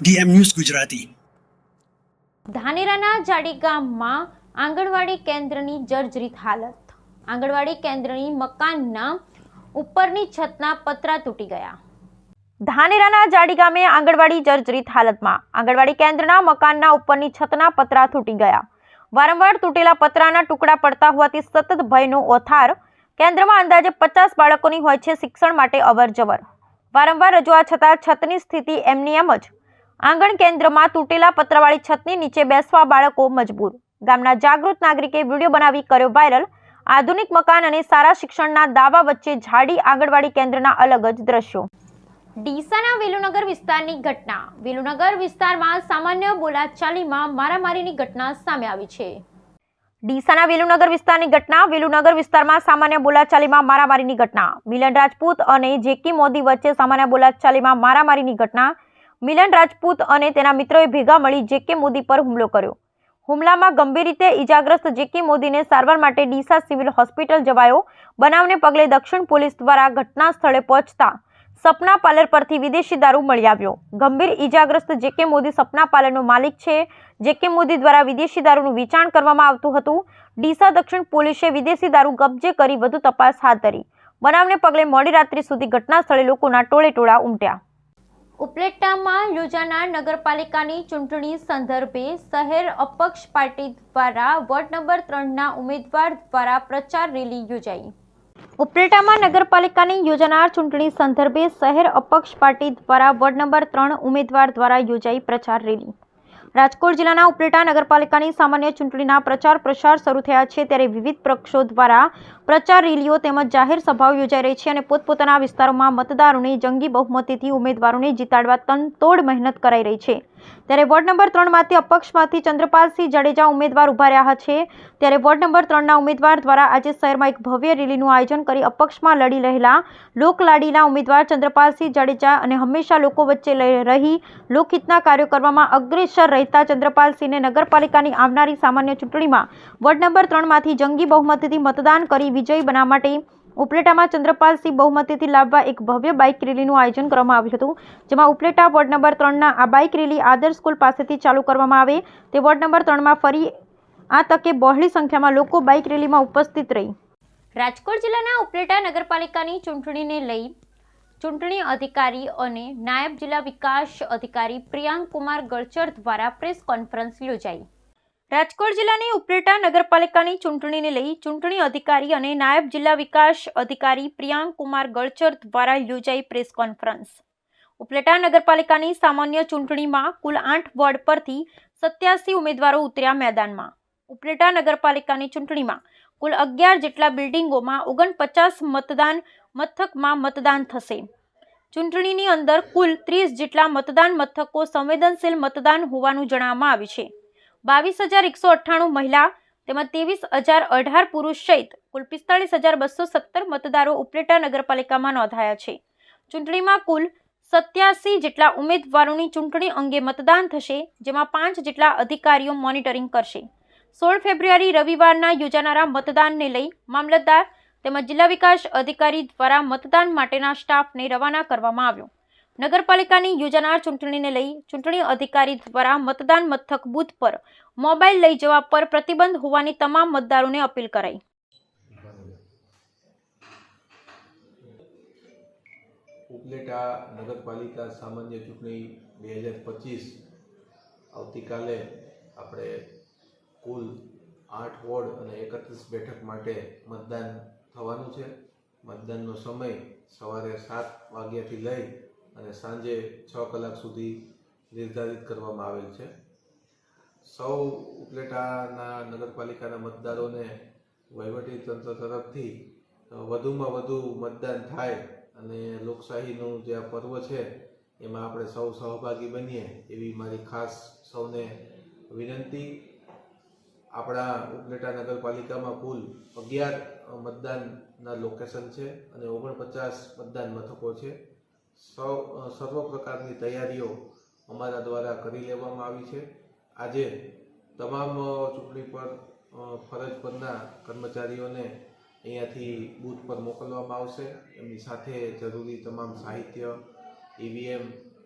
DM news Gujarati. ધાનેરાના જાડી ગામમાં આંગણવાડી કેન્દ્રની જર્જરિત હાલત. આંગણવાડી કેન્દ્રની મકાનના ઉપરની છતના પતરા તૂટી ગયા. ધાનેરાના જાડી ગામે આંગણવાડી જર્જરિત હાલતમાં. આંગણવાડી કેન્દ્રના મકાનના ઉપરની છતના પતરા તૂટી ગયા. વારંવાર તૂટેલા પતરાના ટુકડા પડતા હોવાથી સતત ભયનો ઓથાર. કેન્દ્રમાં અંદાજે 50 બાળકોની હોય છે શિક્ષણ માટે અવરજવર. વારંવાર રજૂઆત છતાં છતની સ્થિતિ એમની એમ જ. આંગણ કેન્દ્રમાં તૂટેલા પતરાવાળી છતની નીચે બેસવા બાળકો મજબૂર. ગામના જાગૃત નાગરિકે વિડીયો બનાવી કર્યો વાયરલ. આધુનિક મકાન અને સારા શિક્ષણના દાવા વચ્ચે જાડી આંગણવાડી કેન્દ્રના અલગ જ દ્રશ્યો. ડીસાના વેલુનગર વિસ્તારની ઘટના. વેલુનગર વિસ્તારમાં સામાન્ય બોલાચાલીમાં મારામારીની ઘટના સામે આવી છે. ડીસાના વેલુનગર વિસ્તારની ઘટના. વેલુનગર વિસ્તારમાં સામાન્ય બોલાચાલીમાં મારામારીની ઘટના. મિલન રાજપૂત અને જેકી મોદી વચ્ચે સામાન્ય બોલાચાલીમાં મારામારીની ઘટના. મિલન રાજપૂત અને તેના મિત્રોએ ભેગા મળી જેકે મોદી પર હુમલો કર્યો. હુમલામાં ગંભીર રીતે ઈજાગ્રસ્ત જેકે મોદીને સારવાર માટે ડીસા સિવિલ હોસ્પિટલ જવાયો. બનાવને પગલે દક્ષિણ પોલીસ દ્વારા ઘટના સ્થળે પહોંચતા સપના પાર્લર પરથી વિદેશી દારૂ મળી આવ્યો. ગંભીર ઈજાગ્રસ્ત જેકે મોદી સપના પાર્લરનો માલિક છે. જેકે મોદી દ્વારા વિદેશી દારૂનું વેચાણ કરવામાં આવતું હતું. ડીસા દક્ષિણ પોલીસે વિદેશી દારૂ કબજે કરી વધુ તપાસ હાથ ધરી. બનાવને પગલે મોડી રાત્રિ સુધી ઘટના સ્થળે લોકોના ટોળેટોળા ઉમટ્યા. ઉપલેટામાં યોજાનાર નગરપાલિકાની ચૂંટણી સંદર્ભે શહેર અપક્ષ પાર્ટી દ્વારા વોર્ડ નંબર 3ના ઉમેદવાર દ્વારા પ્રચાર રેલી યોજાઈ. ઉપલેટામાં નગરપાલિકાની યોજાનાર ચૂંટણી સંદર્ભે શહેર અપક્ષ પાર્ટી દ્વારા વોર્ડ નંબર 3 ઉમેદવાર દ્વારા યોજાઈ પ્રચાર રેલી. રાજકોટ જિલ્લાના ઉપલેટા નગરપાલિકાની સામાન્ય ચૂંટણીના પ્રચાર પ્રસાર શરૂ થયા છે ત્યારે વિવિધ પક્ષો દ્વારા પ્રચાર રેલીઓ તેમજ જાહેર સભાઓ યોજાઈ રહી છે અને પોતપોતાના વિસ્તારોમાં મતદારોને જંગી બહુમતીથી ઉમેદવારોને જીતાડવા તનતોડ મહેનત કરાઈ રહી છે. ત્યારે વોર્ડ નંબર 3માંથી અપક્ષમાંથી ચંદ્રપાલસિંહ જાડેજા ઉમેદવાર ઉભા રહ્યા છે. ત્યારે વોર્ડ નંબર 3ના ઉમેદવાર દ્વારા આજે શહેરમાં એક ભવ્ય રેલીનું આયોજન કરી અપક્ષમાં લડી રહેલા લોકલાડીલા ઉમેદવાર ચંદ્રપાલસિંહ જાડેજા અને હંમેશા લોકો વચ્ચે રહી લોકહિતના કાર્યો કરવામાં અગ્રેસર રહેતા ચંદ્રપાલસિંહને નગરપાલિકાની આવનારી સામાન્ય ચૂંટણીમાં વોર્ડ નંબર 3માંથી જંગી બહુમતીથી મતદાન કરી વિજયી બનાવવા માટે ઉપલેટામાં ચંદ્રપાલસિંહ બહુમતીથી લાવવા એક ભવ્ય બાઇક રેલીનું આયોજન કરવામાં આવ્યું હતું. જેમાં ઉપલેટા વોર્ડ નંબર 3ના આ બાઇક રેલી આદર્શ સ્કૂલ પાસેથી ચાલુ કરવામાં આવે તે વોર્ડ નંબર 3માં ફરી આ તકે બહોળી સંખ્યામાં લોકો બાઇક રેલીમાં ઉપસ્થિત રહી. રાજકોટ જિલ્લાના ઉપલેટા નગરપાલિકાની ચૂંટણીને લઈ ચૂંટણી અધિકારી અને નાયબ જિલ્લા વિકાસ અધિકારી પ્રિયાંક કુમાર ગળચર દ્વારા પ્રેસ કોન્ફરન્સ યોજાઈ. રાજકોટ જિલ્લાની ઉપલેટા નગરપાલિકાની ચૂંટણીને લઈ ચૂંટણી અધિકારી અને નાયબ જિલ્લા વિકાસ અધિકારી પ્રિયાંક કુમાર ગળચર દ્વારા યોજાઈ પ્રેસ કોન્ફરન્સ. ઉપલેટા નગરપાલિકાની સામાન્ય ચૂંટણીમાં કુલ 8 વોર્ડ પરથી 87 ઉમેદવારો ઉતર્યા મેદાનમાં. ઉપલેટા નગરપાલિકાની ચૂંટણીમાં કુલ 11 જેટલા બિલ્ડિંગોમાં 49 મતદાન મથકમાં મતદાન થશે. ચૂંટણીની અંદર કુલ 30 જેટલા મતદાન મથકો સંવેદનશીલ મતદાન હોવાનું જણાવવામાં આવ્યું છે. 22,198 મહિલા તેમજ 23,018 પુરુષ સહિત કુલ 45,217 મતદારો ઉપલેટા નગરપાલિકામાં નોંધાયા છે. ચૂંટણીમાં કુલ 87 જેટલા ઉમેદવારોની ચૂંટણી અંગે મતદાન થશે, જેમાં 5 જેટલા અધિકારીઓ મોનિટરિંગ કરશે. 16 ફેબ્રુઆરી રવિવારના યોજાનારા મતદાનને લઈ મામલતદાર તેમજ જિલ્લા વિકાસ અધિકારી દ્વારા મતદાન માટેના સ્ટાફને રવાના કરવામાં આવ્યો. નગરપાલિકાની યોજાનાર ચૂંટણીને લઈ ચૂંટણી અધિકારી દ્વારા મતદાન મથક બૂથ પર મોબાઈલ લઈ જવા પર પ્રતિબંધ હોવાની તમામ મતદારોને અપીલ કરાઈ. ઉપલેટા નગરપાલિકા સામાન્ય ચૂંટણી 2025 આવતીકાલે આપણે કુલ 8 વોર્ડ અને 31 બેઠક માટે મતદાન થવાનું છે. મતદાનનો સમય સવારે 7 વાગ્યાથી લઈ અને સાંજે 6 કલાક સુધી નિર્ધારિત કરવામાં આવેલ છે. સૌ ઉપલેટાના નગરપાલિકાના મતદારોને વહીવટીતંત્ર તરફથી વધુમાં વધુ મતદાન થાય અને લોકશાહીનું જે આ પર્વ છે એમાં આપણે સૌ સહભાગી બનીએ એવી મારી ખાસ સૌને વિનંતી. આપણા ઉપલેટા નગરપાલિકામાં કુલ 11 મતદાનના લોકેશન છે અને 49 મતદાન મથકો છે. સર્વ પ્રકારની તૈયારીઓ અમારા દ્વારા કરી લેવામાં આવી છે. આજે તમામ ચૂંટણી પર ફરજ પરના કર્મચારીઓને અહીંયાથી બૂથ પર મોકલવામાં આવશે. એમની સાથે જરૂરી તમામ સાહિત્ય, EVM,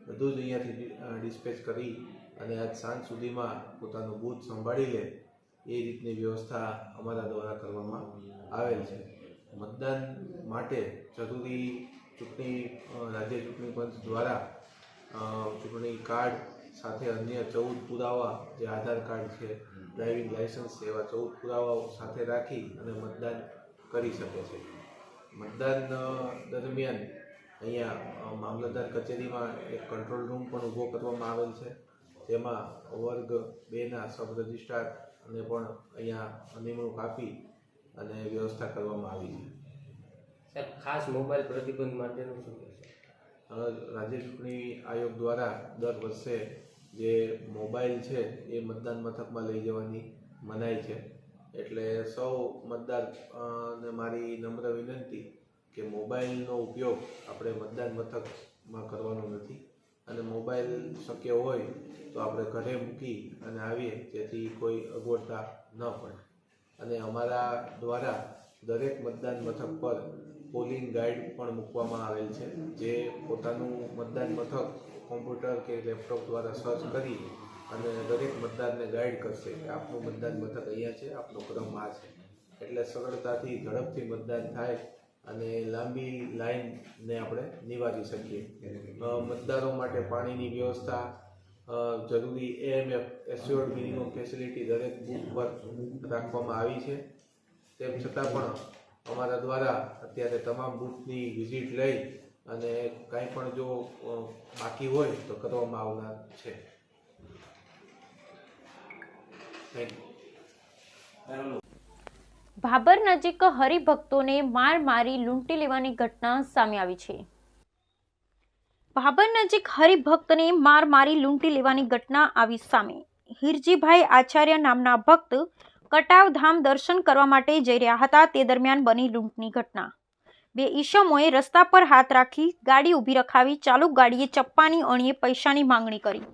બધું જ અહીંયાથી ડિસ્પેચ કરી અને આજ સાંજ સુધીમાં પોતાનું બૂથ સંભાળી લે એ રીતની વ્યવસ્થા અમારા દ્વારા કરવામાં આવેલ છે. મતદાન માટે જરૂરી રાજ્ય ચૂંટણી પંચ દ્વારા ચૂંટણી કાર્ડ સાથે અન્ય 14 પુરાવા જે આધાર કાર્ડ છે, ડ્રાઇવિંગ લાયસન્સ છે, એવા 14 પુરાવાઓ સાથે રાખી અને મતદાન કરી શકે છે. મતદાન દરમિયાન અહીંયા મામલતદાર કચેરીમાં એક કંટ્રોલ રૂમ પણ ઊભો કરવામાં આવેલ છે, જેમાં વર્ગ 2ના સબ રજિસ્ટ્રાર અને પણ અહીંયા નિમણૂક આપી અને વ્યવસ્થા કરવામાં આવી છે. સર, ખાસ મોબાઈલ પ્રતિબંધ માટેનું શું કહેશો? રાજ્ય ચૂંટણી આયોગ દ્વારા દર વર્ષે જે મોબાઈલ છે એ મતદાન મથકમાં લઈ જવાની મનાઈ છે. એટલે સૌ મતદારને મારી નમ્ર વિનંતી કે મોબાઈલનો ઉપયોગ આપણે મતદાન મથકમાં કરવાનો નથી અને મોબાઈલ શક્ય હોય તો આપણે ઘરે મૂકી અને આવીએ, જેથી કોઈ અગવડતા ન પડે. અને અમારા દ્વારા દરેક મતદાન મથક પર પોલિંગ ગાઈડ પણ મૂકવામાં આવેલ છે, જે પોતાનું મતદાન મથક કોમ્પ્યુટર કે લેપટોપ દ્વારા સર્ચ કરી અને દરેક મતદારને ગાઈડ કરશે કે આપનું મતદાન મથક અહીંયા છે, આપનો ક્રમ આ છે. એટલે સરળતાથી ઝડપથી મતદાન થાય અને લાંબી લાઈનને આપણે નિવારી શકીએ. મતદારો માટે પાણીની વ્યવસ્થા, જરૂરી AMF એસ્યોર્ડ મિનિમમ ફેસિલિટી દરેક બૂથ પર રાખવામાં આવી છે. તેમ છતાં પણ અમારા દ્વારા અત્યારે તમામ બૂથની વિઝિટ લઈ અને કાંઈ પણ જો બાકી હોય તો કરવામાં આવનાર છે. Thank you. ભાભર નજીક હરિભક્તોને માર મારી લૂંટી લેવાની ઘટના સામે આવી છે. ભાભર નજીક હરિભક્તને માર મારી લૂંટી લેવાની ઘટના આવી સામે. હિરજીભાઈ આચાર્ય નામના ભક્ત કટાવધામ દર્શન કરવા માટે જઈ રહ્યા હતા, તે દરમિયાન બની લૂંટની ઘટના. બે ઈસમોએ રસ્તા પર હાથ રાખી ગાડી ઊભી રખાવી ચાલુ ગાડીએ ચપ્પાની અણીએ પૈસાની માંગણી કરી.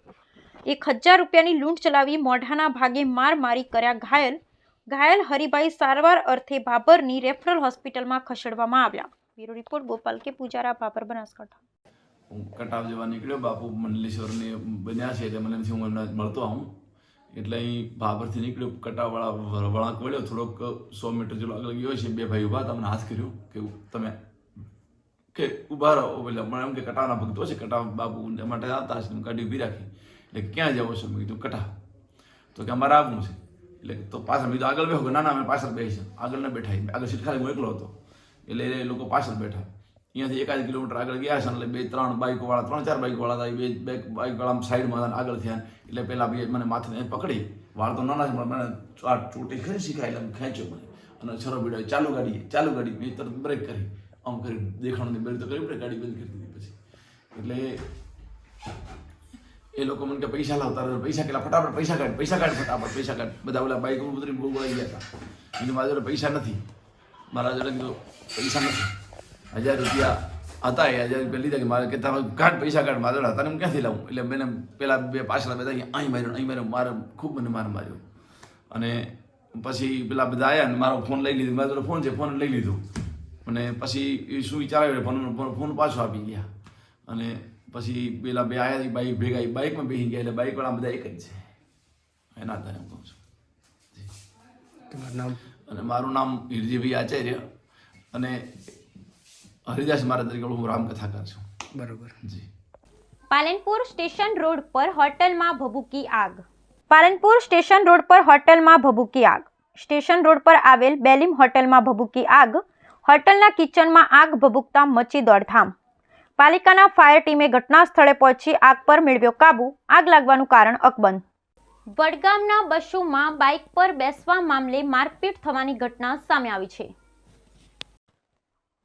1000 રૂપિયાની લૂંટ ચલાવી મોઢાના ભાગે માર મારી કર્યા ઘાયલ. ઘાયલ હરિભાઈ સારવાર અર્થે ભાભરની રેફરલ હોસ્પિટલમાં ખસેડવામાં આવ્યા. બ્યુરો રિપોર્ટ ગોપાલ કે પૂજારા, ભાભર, બનાસકાંઠા. હું કટાવ જવા નીકળ્યો, બાપુ મંડલેશ્વરને બન્યા છે એટલે મને એમથી હું એમને મળતો આવું એટલે અહીં ભાભરથી નીકળ્યો, કટાવવાળા વળાંક વળ્યો, થોડોક 100 મીટર જેટલો આગળ ગયો છે. બે ભાઈ ઊભા, તમને હાથ કર્યો કે તમે કે ઊભા રહો. એટલે મને એમ કે કટાવના ભક્તો છે, કટાવ બાપુ માટે આવતા હશે, ગાડી ઊભી રાખી. એટલે ક્યાં જવો છો? મેં કીધું કટાવ. તો કે અમારે આવવું છે. એટલે તો પાછળ મેં આગળ બેઠો, ના ના અમે પાછળ બેસી છે, આગળ ન બેઠા. આગળ સીટ ખાલી હું એકલો હતો એટલે એ લોકો પાછળ બેઠા. અહીંયાથી 1 કિલોમીટર આગળ ગયા છે એટલે 2-3 બાઇકોવાળા, 3-4 બાઇકોવાળા હતા. બે બાઇકવાળા સાઈડમાં આગળ થયા. એટલે પહેલાં બે મને માથે પકડી, વાળ તો નાના છે, મને આ ચોટી ખરી શીખાય એટલે ખેંચ્યો મને અને છરો બીડાવી. ચાલુ ગાડી મેં તરત બ્રેક કરી, આમ કરી દેખાણું બ્રેક તો કરી, ગાડી બંધ કરી દીધી. પછી એટલે એ લોકો મને કે પૈસા લાવતા, પૈસા કેટલા, ફટાફટ પૈસા કાઢ, ફટાફટ પૈસા કાઢ. બધા ઓલા બાઇક ઉતરી બહુ બોલાઈ ગયા હતા. એટલે મારા જોડે પૈસા નથી, મારા જોડે કીધું પૈસા નથી. 1000 રૂપિયા હતા, એ 1000 રૂપિયા લીધા કે મારે કે તમે કાઢ, પૈસા કાઢ. મારા જોડે હતા ને હું ક્યાંથી લાવું? એટલે મેં પેલા બે પાછળ બધા અહીં માર્યો, મારે ખૂબ મને માર્યો. અને પછી પેલા બધા આવ્યા ને મારો ફોન લઈ લીધો. મારા જોડે ફોન છે, ફોન લઈ લીધો. અને પછી શું વિચારાયો, ફોન પાછો આપી ગયા. અને પછી પેલા બે આવ્યા, બાઇક ભેગા બાઇકમાં બેસી ગયા. એટલે બાઇકવાળા બધા એક જ છે. એના આધારે હું કહું છું. તમારું નામ? અને મારું નામ હિરજીભાઈ આચાર્ય અને હરિદાસ મારા તરીકે હું રામકથાકાર છું. બરોબર જી. પાલનપુર સ્ટેશન રોડ પર હોટલમાં ભભૂકી આગ. પાલનપુર સ્ટેશન રોડ પર હોટલમાં ભભૂકી આગ. સ્ટેશન રોડ પર આવેલ બેલીમ હોટલમાં ભભૂકી આગ. હોટલના કિચનમાં આગ ભભૂકતા મચી દોડધામ. પાલિકાના ફાયર ટીમે ઘટના સ્થળે પહોંચી આગ પર મેળવ્યો કાબુ. આગ લાગવાનું કારણ અકબંધ. વડગામના બસોમાં બાઇક પર બેસવા મામલે મારપીટ થવાની ઘટના સામે આવી છે.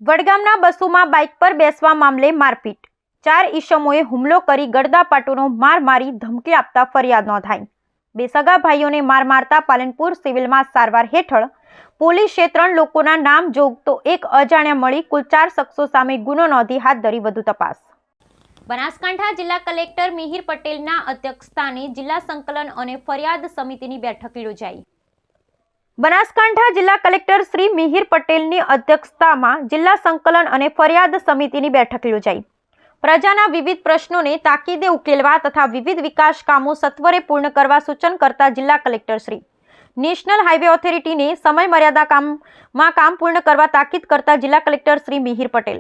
વડગામના બસોમાં બાઇક પર બેસવા મામલે મારપીટ. 4 ઈસમોએ હુમલો કરી ગળદાપાટોનો માર મારી ધમકી આપતા ફરિયાદ નોંધાઈ. 2 સગા ભાઈઓને માર મારતા પાલનપુર સિવિલમાં સારવાર હેઠળ. પોલીસે 3 લોકોના નામ જોગતો એક અજાણ્યા મળી કુલ 4 શખ્સો સામે ગુનો નોંધી હાથ ધરી વધુ તપાસ. બનાસકાંઠા જિલ્લા કલેક્ટર મિહિર પટેલના અધ્યક્ષસ્થાને જિલ્લા સંકલન અને ફરિયાદ સમિતિની બેઠક યોજાઈ. બનાસકાંઠા જિલ્લા કલેક્ટર શ્રી મિહિર પટેલની અધ્યક્ષતામાં જિલ્લા સંકલન અને ફરિયાદ સમિતિની બેઠક યોજાઈ. પ્રજાના વિવિધ પ્રશ્નોને તાકીદે ઉકેલવા તથા વિવિધ વિકાસ કામો સત્વરે પૂર્ણ કરવા સૂચન કરતા જિલ્લા કલેક્ટર શ્રી નેશનલ હાઈવે ઓથોરિટીને સમય મર્યાદા કામ પૂર્ણ કરવા તાકીદ કરતા જિલ્લા કલેક્ટર શ્રી મિહિર પટેલ.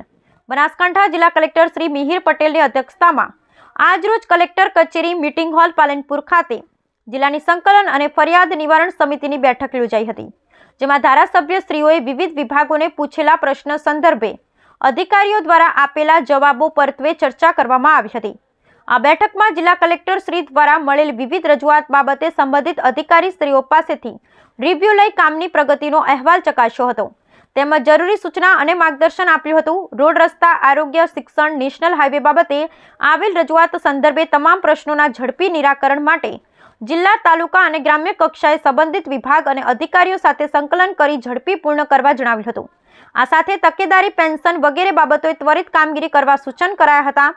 બનાસકાંઠા જિલ્લા કલેક્ટર શ્રી મિહિર પટેલની અધ્યક્ષતામાં આજરોજ કલેક્ટર કચેરી મીટિંગ હોલ પાલનપુર ખાતે જિલ્લાની સંકલન અને ફરિયાદ નિવારણ સમિતિની બેઠક યોજાઈ હતી, જેમાં ધારાસભ્યશ્રીઓએ વિવિધ વિભાગોને પૂછેલા પ્રશ્ન સંદર્ભે અધિકારીઓ દ્વારા આપેલા જવાબો પરત્વે ચર્ચા કરવામાં આવી હતી. આ બેઠકમાં જિલ્લા કલેક્ટર શ્રી દ્વારા મળેલ વિવિધ રજૂઆત બાબતે સંબંધિત અધિકારીશ્રીઓ પાસેથી રિવ્યુ લઈ કામની પ્રગતિનો અહેવાલ ચકાસ્યો હતો, તેમજ જરૂરી સૂચના અને માર્ગદર્શન આપ્યું હતું. રોડ, રસ્તા, આરોગ્ય, શિક્ષણ, નેશનલ હાઈવે બાબતે આવેલ રજૂઆત સંદર્ભે તમામ પ્રશ્નોના ઝડપી નિરાકરણ માટે જિલ્લા, તાલુકા અને ગ્રામ્ય કક્ષાએ સંબંધિત વિભાગ અને અધિકારીઓ સાથે સંકલન કરી ઝડપી પૂર્ણ કરવા જણાવ્યું હતું. આ સાથે તકેદારી, પેન્શન વગેરે બાબતોએ ત્વરિત કામગીરી કરવા સૂચન કરાયા હતા.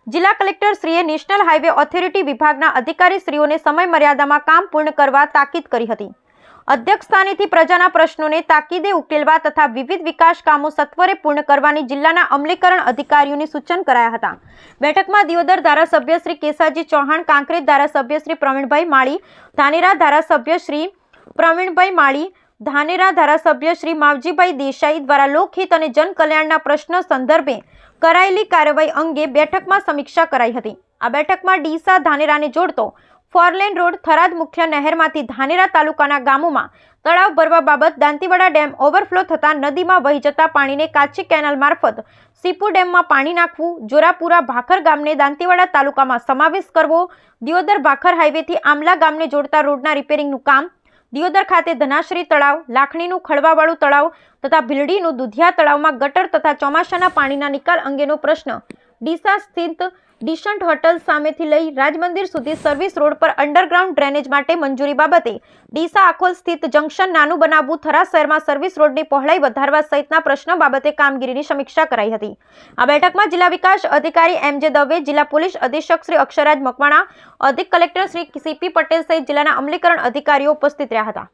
જિલ્લા કલેક્ટર શ્રીએ નેશનલ હાઈવે ઓથોરિટી વિભાગના અધિકારીશ્રીઓને સમય મર્યાદામાં કામ પૂર્ણ કરવા તાકીદ કરી હતી. અધ્યક્ષ સ્થાનેથી પ્રજાના પ્રશ્નોને તાકીદે ઉકેલવા તથા વિવિધ વિકાસ કામો સત્વરે પૂર્ણ કરવાની જિલ્લાના અમલીકરણ અધિકારીઓને સૂચન કરાયા હતા. બેઠકમાં દિયોદર ધારાસભ્ય શ્રી કેસાજી ચૌહાણ, કાંકરેજ ધારાસભ્ય શ્રી પ્રવીણભાઈ માળી, ધાનેરા ધારાસભ્ય શ્રી પ્રવીણભાઈ માળી, ધાનેરા ધારાસભ્ય શ્રી માવજીભાઈ દેસાઈ દ્વારા લોકહિત અને જનકલ્યાણના પ્રશ્ન સંદર્ભે કરાયેલી કાર્યવાહી અંગે બેઠકમાં સમીક્ષા કરાઈ હતી. આ બેઠકમાં ડીસા ધાનેરાને જોડતો ફોરલેન રોડ, થરાદ મુખ્ય નહેરમાંથી ધાનેરા તાલુકાના ગામોમાં તળાવ ભરવા બાબત, દાંતીવાડા ડેમ ઓવરફ્લો થતાં નદીમાં વહી જતા પાણીને કાચી કેનાલ મારફત સીપુ ડેમમાં પાણી નાખવું, જોરાપુરા ભાખર ગામને દાંતીવાડા તાલુકામાં સમાવેશ કરવો, દિયોદર ભાખર હાઈવેથી આમલા ગામને જોડતા રોડના રિપેરિંગનું કામ, દિયોદર ખાતે ધનાશ્રી તળાવ, લાખણીનું ખળવાવાળું તળાવ તથા ભીલડીનું દુધિયા તળાવમાં ગટર તથા ચોમાસાના પાણીના નિકાલ અંગેનો પ્રશ્ન, ડીસા સ્થિત ડિશન્ટ હોટલ સામેથી લઈ રાજમંદિર સુધી સર્વિસ રોડ પર અંડરગ્રાઉન્ડ ડ્રેનેજ માટે મંજૂરી બાબતે, ડીસા આખોલ સ્થિત જંકશન નાનું બનાવવું, થરા શહેરમાં સર્વિસ રોડની પહોળાઈ વધારવા સહિતના પ્રશ્નો બાબતે કામગીરીની સમીક્ષા કરાઈ હતી. આ બેઠકમાં જિલ્લા વિકાસ અધિકારી એમ.જે. દવે, જિલ્લા પોલીસ અધિક્ષક શ્રી અક્ષરાજ મકવાણા, અધિક કલેક્ટર શ્રી સીપી પટેલ સહિત જિલ્લાના અમલીકરણ અધિકારીઓ ઉપસ્થિત રહ્યા હતા.